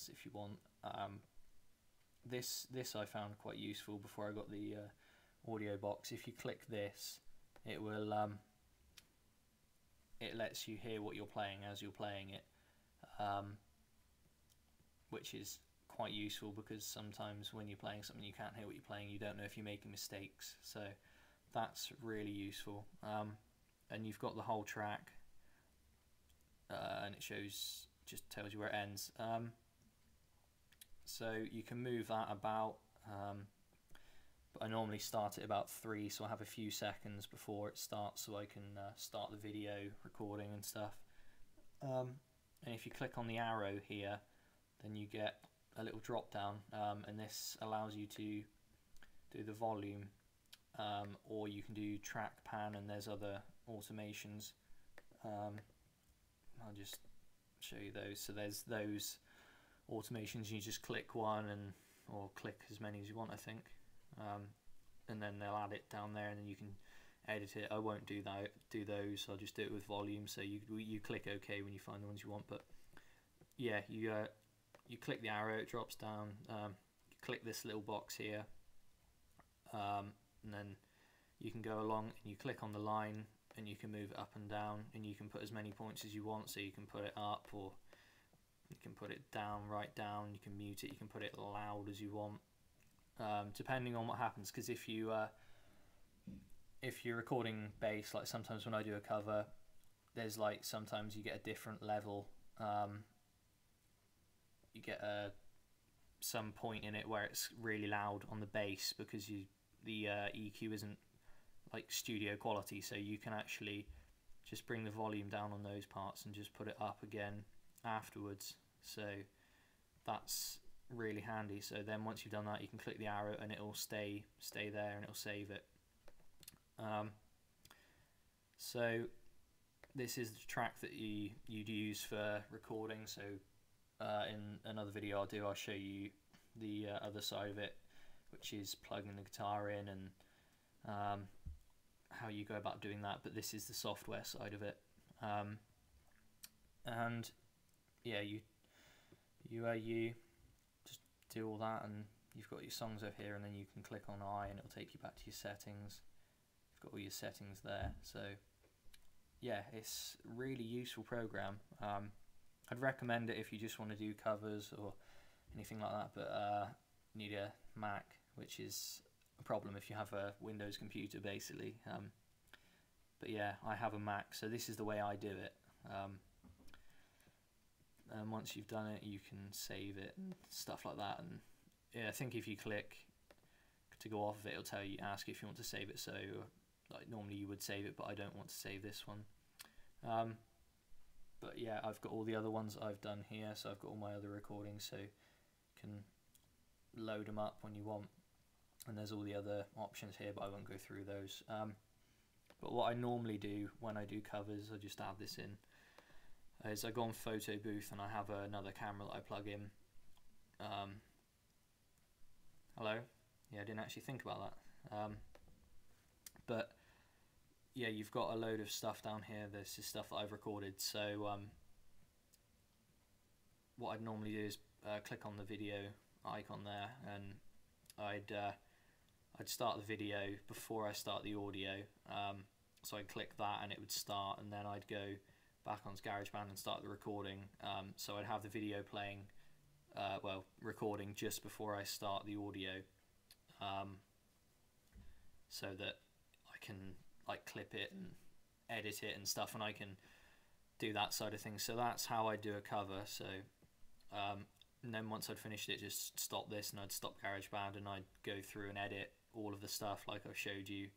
buttons if you want. This I found quite useful before I got the audio box. If you click this, it will it lets you hear what you're playing as you're playing it, which is quite useful because sometimes when you're playing something you can't hear what you're playing, you don't know if you're making mistakes, so that's really useful. And you've got the whole track, and it shows, just tells you where it ends, so you can move that about, but I normally start at about 3, so I have a few seconds before it starts so I can start the video recording and stuff. And if you click on the arrow here, then you get a little drop down, and this allows you to do the volume, or you can do track pan, and there's other automations. I'll just show you those. So there's those automations, you just click one, and or click as many as you want, I think, and then they'll add it down there, and then you can edit it. I won't do those, I'll just do it with volume, so you click OK when you find the ones you want. But yeah, you click the arrow, it drops down, you click this little box here, and then you can go along and you click on the line and you can move it up and down, and you can put as many points as you want, so you can put it up or you can put it down, right down, you can mute it, you can put it loud as you want, depending on what happens. Because if you're recording bass, like sometimes when I do a cover, there's like sometimes you get a different level, you get some point in it where it's really loud on the bass because the EQ isn't like studio quality, so you can actually just bring the volume down on those parts and just put it up again afterwards, so that's really handy. So then once you've done that, you can click the arrow and it'll stay there and it'll save it. So this is the track that you'd use for recording. So in another video I'll show you the other side of it, which is plugging the guitar in and how you go about doing that, but this is the software side of it. And yeah, you just do all that, and you've got your songs over here, and then you can click on I and it'll take you back to your settings. You've got all your settings there. So yeah, it's a really useful program. I'd recommend it if you just want to do covers or anything like that, but you need a Mac, which is a problem if you have a Windows computer basically. But yeah, I have a Mac, so this is the way I do it. And once you've done it, you can save it and stuff like that. And yeah, I think if you click to go off of it, it'll ask you if you want to save it. So like normally you would save it, but I don't want to save this one. But yeah, I've got all the other ones I've done here, so I've got all my other recordings, so you can load them up when you want. And there's all the other options here, but I won't go through those. But what I normally do when I do covers, I just add this in, is I go on photo booth and I have another camera that I plug in. Hello? Yeah, I didn't actually think about that. But yeah, you've got a load of stuff down here. This is stuff that I've recorded. So what I'd normally do is click on the video icon there, and I'd start the video before I start the audio. So I'd click that and it would start, and then I'd go back onto Garageband and start the recording. So I'd have the video playing, well, recording just before I start the audio, so that I can like clip it and edit it and stuff, and I can do that side of things. So that's how I do a cover. So and then once I'd finished it, just stop this and I'd stop GarageBand and I'd go through and edit all of the stuff like I've showed you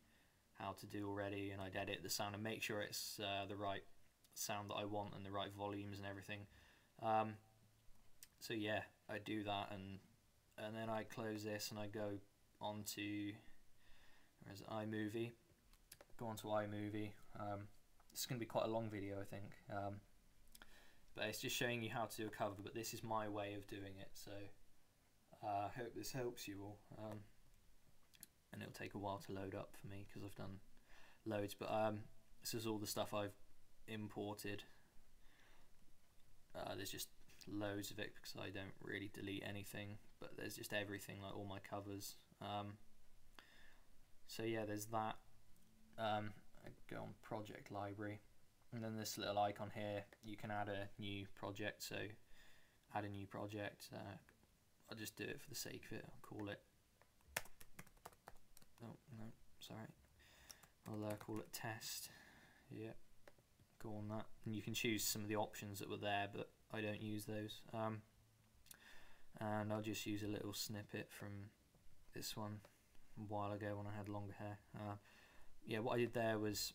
how to do already, and I'd edit the sound and make sure it's the right sound that I want and the right volumes and everything. So yeah, I do that, and then I close this and I go on to, where's iMovie, go on to iMovie. It's going to be quite a long video, I think, but it's just showing you how to do a cover, but this is my way of doing it, so I hope this helps you all. And it'll take a while to load up for me because I've done loads, but this is all the stuff I've imported. There's just loads of it because I don't really delete anything, but there's just everything, like all my covers. So yeah, there's that. I go on project library, and then this little icon here, you can add a new project. So add a new project. I'll just do it for the sake of it. I'll call it, oh no, sorry, I'll call it test. Yeah, go on that, and you can choose some of the options that were there, but I don't use those. And I'll just use a little snippet from this one a while ago when I had longer hair. Yeah, what I did there was,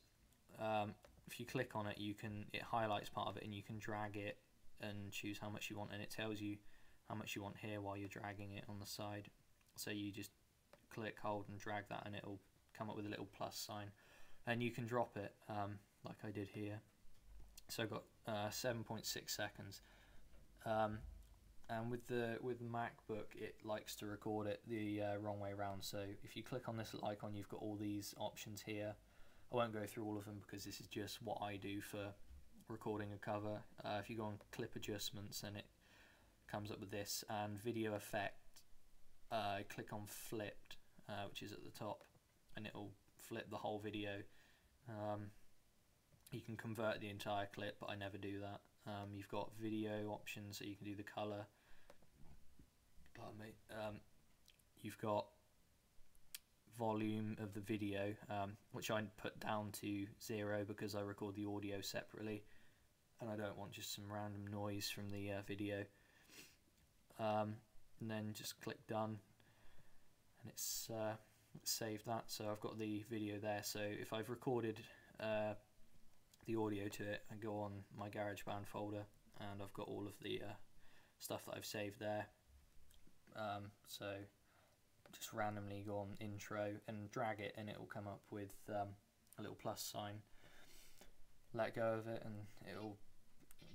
if you click on it, it highlights part of it, and you can drag it and choose how much you want, and it tells you how much you want here while you're dragging it on the side. So you just click, hold, and drag that, and it'll come up with a little plus sign, and you can drop it like I did here. So I've got 7.6 seconds, and with the MacBook, it likes to record it the wrong way around. So if you click on this little icon, you've got all these options here. I won't go through all of them because this is just what I do for recording a cover. If you go on clip adjustments, and it comes up with this, and video effect, click on flipped, which is at the top, and it'll flip the whole video. You can convert the entire clip, but I never do that. You've got video options, so you can do the color. Pardon me. You've got volume of the video, which I put down to 0 because I record the audio separately, and I don't want just some random noise from the video. And then just click done, and it's saved that. So I've got the video there. So if I've recorded the audio to it, I go on my Garageband folder, and I've got all of the stuff that I've saved there. So just randomly go on intro and drag it, and it will come up with a little plus sign. Let go of it, and it'll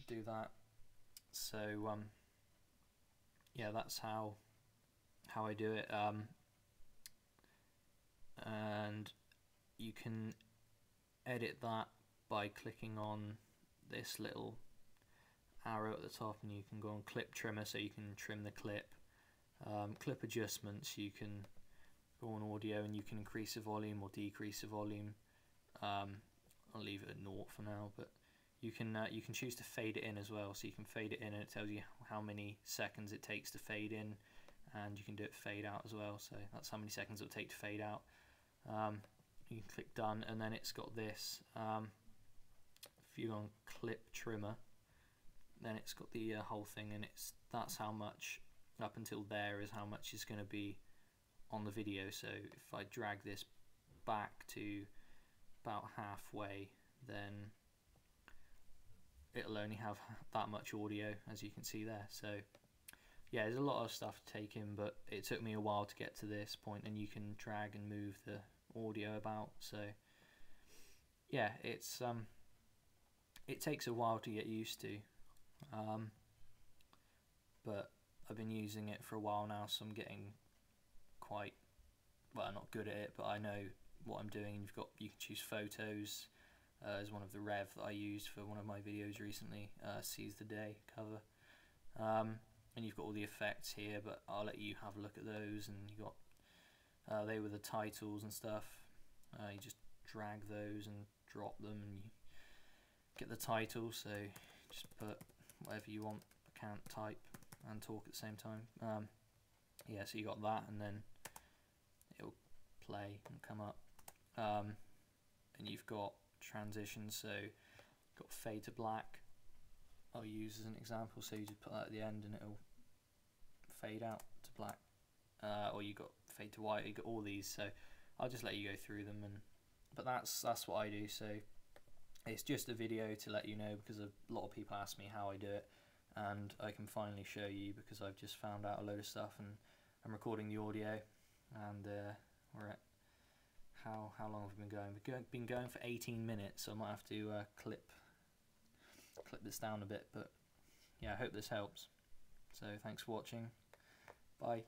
do that. So yeah, that's how I do it. And you can edit that by clicking on this little arrow at the top, and you can go on clip trimmer, so you can trim the clip. Clip adjustments, you can go on audio, and you can increase the volume or decrease the volume. I'll leave it at 0 for now, but you can choose to fade it in as well. So you can fade it in, and it tells you how many seconds it takes to fade in, and you can do it fade out as well. So that's how many seconds it'll take to fade out. You can click done, and then it's got this. If you go on clip trimmer, then it's got the whole thing, and that's how much up until there is how much is going to be on the video. So if I drag this back to about halfway, then it'll only have that much audio, as you can see there. So yeah, there's a lot of stuff to take in, but it took me a while to get to this point, and you can drag and move the audio about. So yeah, it takes a while to get used to, but I've been using it for a while now, so I'm getting quite, well, not good at it, but I know what I'm doing. You can choose photos as one of the rev that I used for one of my videos recently, Seize the Day cover. And you've got all the effects here, but I'll let you have a look at those. And you got they were the titles and stuff. You just drag those and drop them, and you get the title. So just put whatever you want. I can't type and talk at the same time. Yeah, so you got that, and then it'll play and come up. And you've got transitions, so you've got fade to black. I'll use as an example. So you just put that at the end, and it'll fade out to black. Or you got fade to white. You got all these. So I'll just let you go through them, but that's what I do. So it's just a video to let you know, because a lot of people ask me how I do it, and I can finally show you because I've just found out a load of stuff, and I'm recording the audio, and we're at how long have we been going? We've been going for 18 minutes, so I might have to clip this down a bit, but yeah, I hope this helps. So thanks for watching. Bye.